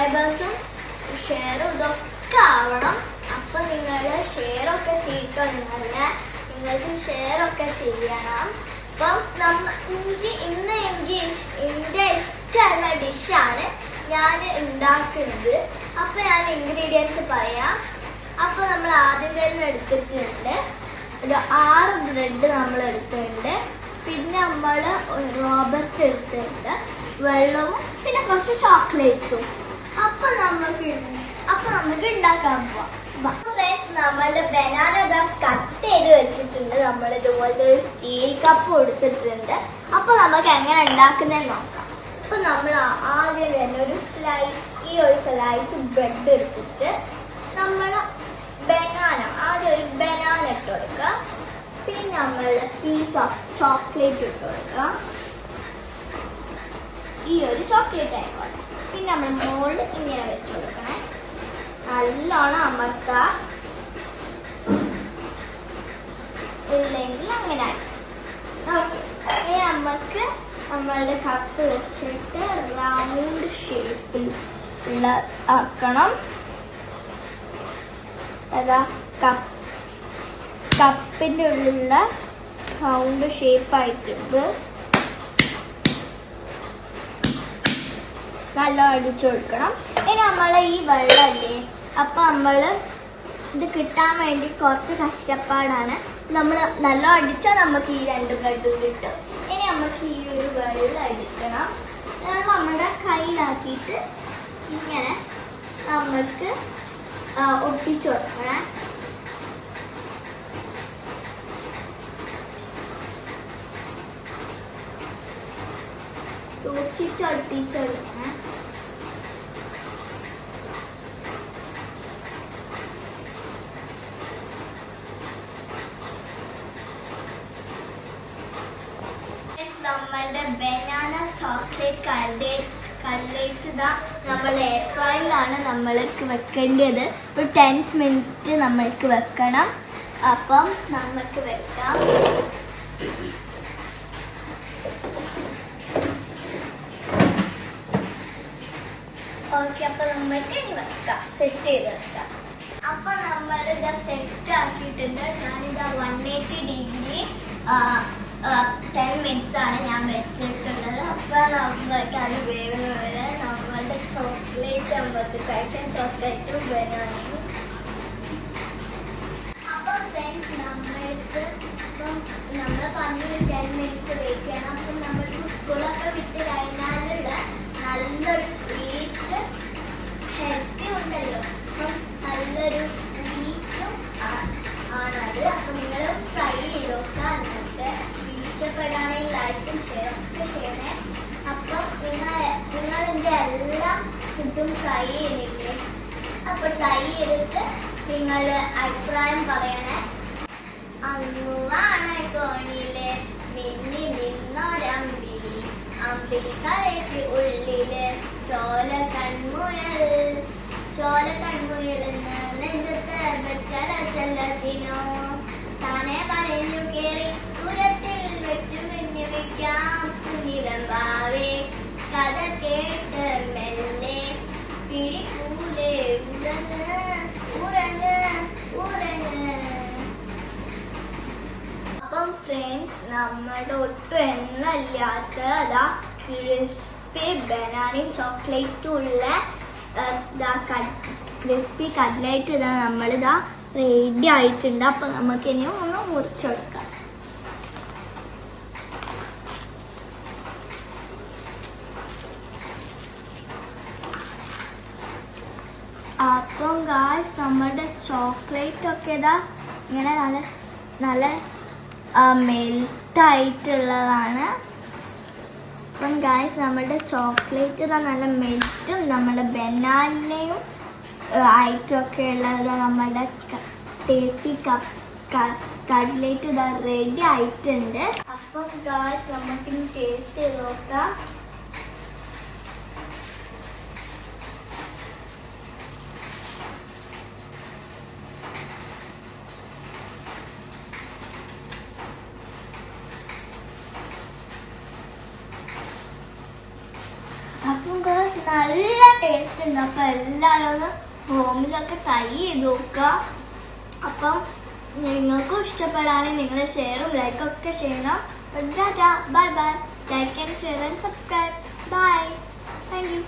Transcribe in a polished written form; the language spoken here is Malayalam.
സബ്സ്ക്രൈബേഴ്സും ഷെയറും ഇതൊക്കെ ആവണം. അപ്പം നിങ്ങൾ ഷെയറൊക്കെ ചെയ്തിട്ടോ, നിങ്ങൾക്ക് ഷെയറൊക്കെ ചെയ്യണം. അപ്പം ഇന്ന് എൻ്റെ ഇഷ്ടമുള്ള ഡിഷാണ് ഞാൻ ഉണ്ടാക്കുന്നത്. അപ്പം ഞാൻ ഇൻഗ്രീഡിയൻസ് പറയാം. അപ്പോൾ നമ്മൾ ആദ്യം തന്നെ എടുത്തിട്ടുണ്ട് ഒരു 6 ബ്രെഡ് നമ്മൾ എടുത്തിട്ടുണ്ട്. പിന്നെ നമ്മൾ റോബസ്റ്റ് എടുത്തിട്ടുണ്ട്, വെള്ളവും പിന്നെ കുറച്ച് ചോക്ലേറ്റ്സും. അപ്പം നമുക്ക് ഉണ്ടാക്കാൻ പോവാം. ഫ്രണ്ട്സ്, നമ്മളുടെ ബനാന കട്ട് ചെയ്ത് വെച്ചിട്ടുണ്ട്. നമ്മൾ ഇതുപോലത്തെ ഒരു സ്റ്റീൽ കപ്പ് എടുത്തിട്ടുണ്ട്. അപ്പൊ നമുക്ക് എങ്ങനെ ഉണ്ടാക്കുന്നതെന്ന് നോക്കാം. അപ്പൊ നമ്മൾ ആദ്യം തന്നെ ഒരു സ്ലൈസ് ബ്രെഡ് എടുത്തിട്ട് നമ്മൾ ആദ്യം ഒരു ബനാന ഇട്ട് കൊടുക്കുക. പിന്നെ നമ്മൾ പീസ് ഓഫ് ചോക്ലേറ്റ് ഇട്ട് കൊടുക്കുക. ഈ ഒരു ചോക്ലേറ്റ് ആയിക്കോട്ടെ. പിന്നെ നമ്മൾ മോൾഡ് ഇങ്ങനെ വെച്ച് കൊടുക്കണേ. നല്ലോണം അമർത്ത, ഇല്ലെങ്കിൽ അങ്ങനെ നമുക്ക് നമ്മളുടെ കപ്പ് വെച്ചിട്ട് റൗണ്ട് ഷേപ്പിൽ ഉള്ള ആക്കണം. അതാ കപ്പിൻ്റെ ഉള്ളിലുള്ള റൗണ്ട് ഷേപ്പായിട്ടുണ്ട്. നല്ല അടിച്ചു കൊടുക്കണം. ഇനി നമ്മളെ ഈ വെള്ളമല്ലേ, അപ്പം നമ്മൾ ഇത് കിട്ടാൻ വേണ്ടി കുറച്ച് കഷ്ടപ്പാടാണ്. നമ്മൾ നല്ല അടിച്ചാൽ നമുക്ക് ഈ 2 ബ്രെഡും കിട്ടും. ഇനി നമുക്ക് ഈ ഒരു വെള്ളം എടുക്കണം. നമ്മുടെ കയ്യിലാക്കിയിട്ട് ഇങ്ങനെ നമുക്ക് ഒട്ടിച്ചു കൊടുക്കണം. സൂക്ഷിച്ച് ഒട്ടിച്ചെടുക്കണം. നമ്മളുടെ ബനാന ചോക്ലേറ്റ് കട്ലേറ്റ് നമ്മൾ എയർ ഫ്രൈയിലാണ് നമ്മൾക്ക് വെക്കേണ്ടത്. ഒരു 10 മിനിറ്റ് നമ്മൾക്ക് വെക്കണം. അപ്പം നമുക്ക് വെക്കാം. ഓക്കെ, അപ്പൊ നമുക്ക് ഇനി വെക്കാം, സെറ്റ് ചെയ്ത് വെക്കാം. അപ്പൊ നമ്മൾ ഇത് സെറ്റ് ആക്കിയിട്ടുണ്ട്. ഞാനിത് 180 ഡിഗ്രി 10 മിനിറ്റ്സ് ആണ് ഞാൻ വെച്ചിട്ടുള്ളത്. അപ്പൊ നമുക്ക് അത് വേവുന്ന വരെ നമ്മളുടെ ചോക്ലേറ്റ് നമുക്ക് കഴിക്കാൻ ചോക്ലേറ്റും ബനാനയും. അപ്പൊ ഫ്രണ്ട്സ്, നമ്മൾക്ക് നമ്മൾ പറഞ്ഞ 10 മിനിറ്റ്സ് വെയിറ്റ് ചെയ്യണം. അപ്പം നമ്മൾക്ക് സ്കൂളൊക്കെ വിട്ട് കഴിഞ്ഞാലുള്ള നല്ലൊരു സ്വീറ്റ് ഹെൽത്തി ഉണ്ടല്ലോ, അപ്പം നല്ലൊരു സ്വീറ്റും ആണത്. അപ്പം നിങ്ങൾ ട്രൈ ചെയ്ത് നോക്കാം. എന്നിട്ട് ഇഷ്ടപ്പെടുകയാണെങ്കിൽ ലൈക്കും ഷെയറും ഒക്കെ ചെയ്യണേ. അപ്പം നിങ്ങൾ എൻ്റെ എല്ലാ ഫുഡും ട്രൈ ചെയ്യുന്നില്ലേ? അപ്പം ട്രൈ ചെയ്തിട്ട് നിങ്ങൾ അഭിപ്രായം പറയണേ. അങ്ങുവാണ് കോണിയിലെ മിന്നി നിന്നൊരമ്പിളി, അമ്പിളിക്കരയ്ക്ക് ഉള്ളില് ചോല കൺമുയലെന്ന് നെഞ്ചത്ത് വെച്ചലത്തിനോ താനെ പറഞ്ഞു കേറി പുരത്തിൽ വെച്ചു മിഞ്ഞു വെക്കാം കുഞ്ഞിരമ്പാവേ കഥ കേട്ട് മെല്ലെ പിടിക്കൂലേ ഉറങ്ങ്. അപ്പം ഫ്രണ്ട്സ്, നമ്മുടെ ഒട്ടും എണ്ണല്ലാത്ത അതാ ക്രിസ്പി ബനാനയും ചോക്ലേറ്റും ഉള്ള ക്രിസ്പി കട്ലേറ്റ് ഇതാ നമ്മളിതാ റെഡി ആയിട്ടുണ്ട്. അപ്പൊ നമുക്ക് ഇനി ഒന്ന് മുറിച്ചെടുക്കാം. അപ്പം ഗായ്സ്, നമ്മുടെ ചോക്ലേറ്റ് ഒക്കെ ഇതാ ഇങ്ങനെ നല്ല മെൽറ്റ് ആയിട്ടുള്ളതാണ്. അപ്പം ഗായ്സ്, നമ്മുടെ ചോക്ലേറ്റ് ഇതാ നല്ല മെൽറ്റും നമ്മുടെ ബനാനയും ആയിട്ടൊക്കെ ഉള്ളത് നമ്മുടെ ടേസ്റ്റി കട്ലേറ്റ് ഇതാ റെഡി ആയിട്ടുണ്ട്. അപ്പം ഗായ്സ്, നമുക്കിനി ടേസ്റ്റ് ചെയ്ത് നോക്കാം. അപ്പം നല്ല ടേസ്റ്റ് ഉണ്ട്. അപ്പം എല്ലാവരും ഒന്ന് ഹോമിലൊക്കെ ട്രൈ ചെയ്ത് നോക്കുക. അപ്പം നിങ്ങൾക്കും ഇഷ്ടപ്പെടാണെങ്കിൽ നിങ്ങൾ ഷെയറും ലൈക്കും ഒക്കെ ചെയ്യണം. Bye bye. Like and share and subscribe. Bye. Thank U.